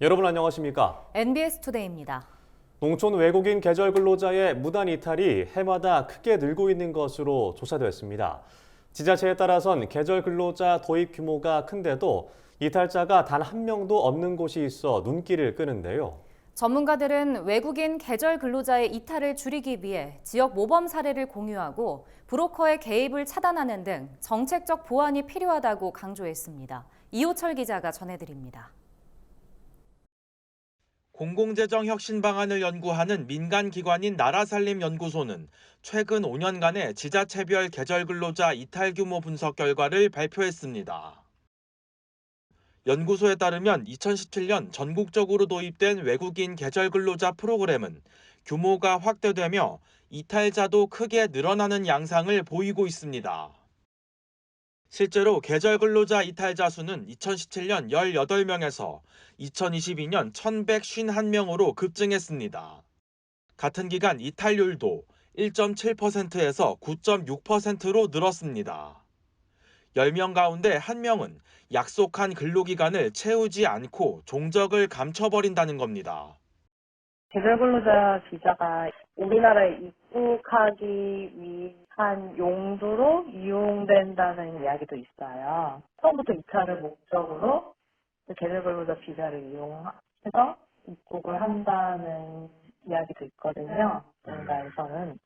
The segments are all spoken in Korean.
여러분 안녕하십니까? NBS 투데이입니다. 농촌 외국인 계절 근로자의 무단 이탈이 해마다 크게 늘고 있는 것으로 조사됐습니다. 지자체에 따라선 계절 근로자 도입 규모가 큰데도 이탈자가 단 한 명도 없는 곳이 있어 눈길을 끄는데요. 전문가들은 외국인 계절 근로자의 이탈을 줄이기 위해 지역 모범 사례를 공유하고 브로커의 개입을 차단하는 등 정책적 보완이 필요하다고 강조했습니다. 이호철 기자가 전해드립니다. 공공재정 혁신 방안을 연구하는 민간기관인 나라살림연구소는 최근 5년간의 지자체별 계절 근로자 이탈 규모 분석 결과를 발표했습니다. 연구소에 따르면 2017년 전국적으로 도입된 외국인 계절 근로자 프로그램은 규모가 확대되며 이탈자도 크게 늘어나는 양상을 보이고 있습니다. 실제로 계절 근로자 이탈자 수는 2017년 18명에서 2022년 1,151명으로 급증했습니다. 같은 기간 이탈률도 1.7%에서 9.6%로 늘었습니다. 10명 가운데 1명은 약속한 근로기간을 채우지 않고 종적을 감춰버린다는 겁니다. 계절 근로자 비자가 우리나라에 입국하기 위한 용도로 이용된다는 이야기도 있어요. 처음부터 이탈을 목적으로 계절 근로자 비자를 이용해서 입국을 한다는 이야기도 있거든요. 뭔가에서는.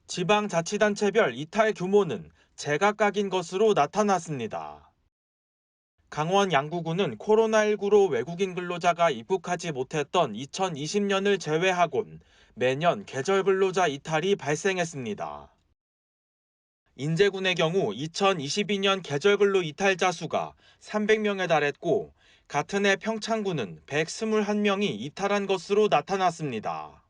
지방자치단체별 이탈 규모는 제각각인 것으로 나타났습니다. 강원 양구군은 코로나19로 외국인 근로자가 입국하지 못했던 2020년을 제외하곤 매년 계절 근로자 이탈이 발생했습니다. 인제군의 경우 2022년 계절 근로 이탈자 수가 300명에 달했고 같은 해 평창군은 121명이 이탈한 것으로 나타났습니다.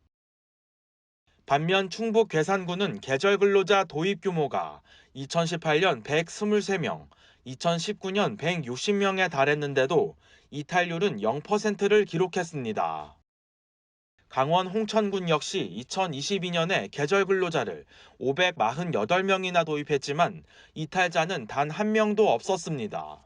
반면 충북 괴산군은 계절 근로자 도입 규모가 2018년 123명, 2019년 160명에 달했는데도 이탈률은 0%를 기록했습니다. 강원 홍천군 역시 2022년에 계절 근로자를 548명이나 도입했지만 이탈자는 단 한 명도 없었습니다.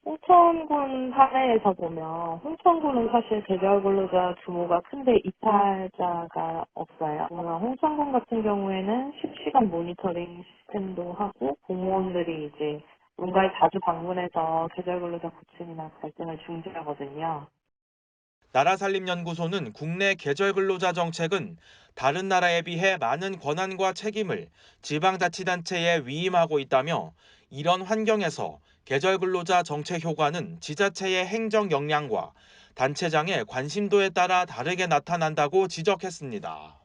홍천군 사례에서 보면 홍천군은 사실 계절 근로자 규모가 큰데 이탈자가 없어요. 보면 홍천군 같은 경우에는 실시간 모니터링 시스템도 하고 공무원들이 이제 농가에 자주 방문해서 계절 근로자 고충이나 갈등을 중재하거든요. 나라살림연구소는 국내 계절 근로자 정책은 다른 나라에 비해 많은 권한과 책임을 지방자치단체에 위임하고 있다며 이런 환경에서 계절 근로자 정책 효과는 지자체의 행정 역량과 단체장의 관심도에 따라 다르게 나타난다고 지적했습니다.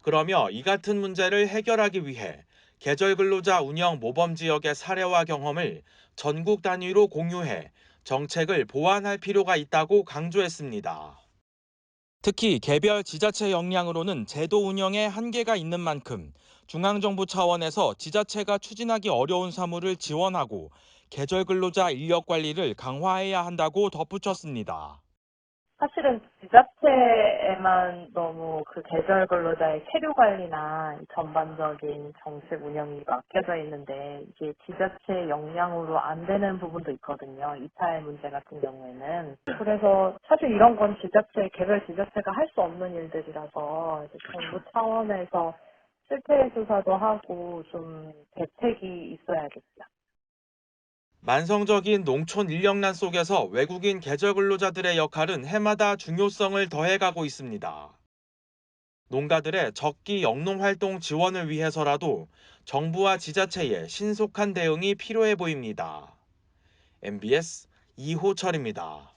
그러며 이 같은 문제를 해결하기 위해 계절 근로자 운영 모범 지역의 사례와 경험을 전국 단위로 공유해 정책을 보완할 필요가 있다고 강조했습니다. 특히 개별 지자체 역량으로는 제도 운영에 한계가 있는 만큼 중앙정부 차원에서 지자체가 추진하기 어려운 사무를 지원하고 계절 근로자 인력 관리를 강화해야 한다고 덧붙였습니다. 사실은 지자체에만 너무 그 계절 근로자의 체류 관리나 전반적인 정책 운영이 맡겨져 있는데 이게 지자체 역량으로 안 되는 부분도 있거든요. 이탈 문제 같은 경우에는. 그래서 사실 이런 건 개별 지자체가 할 수 없는 일들이라서 이제 정부 차원에서 실태 조사도 하고 좀 대책이 있어야겠죠. 만성적인 농촌 인력난 속에서 외국인 계절 근로자들의 역할은 해마다 중요성을 더해가고 있습니다. 농가들의 적기 영농 활동 지원을 위해서라도 정부와 지자체의 신속한 대응이 필요해 보입니다. MBS 이호철입니다.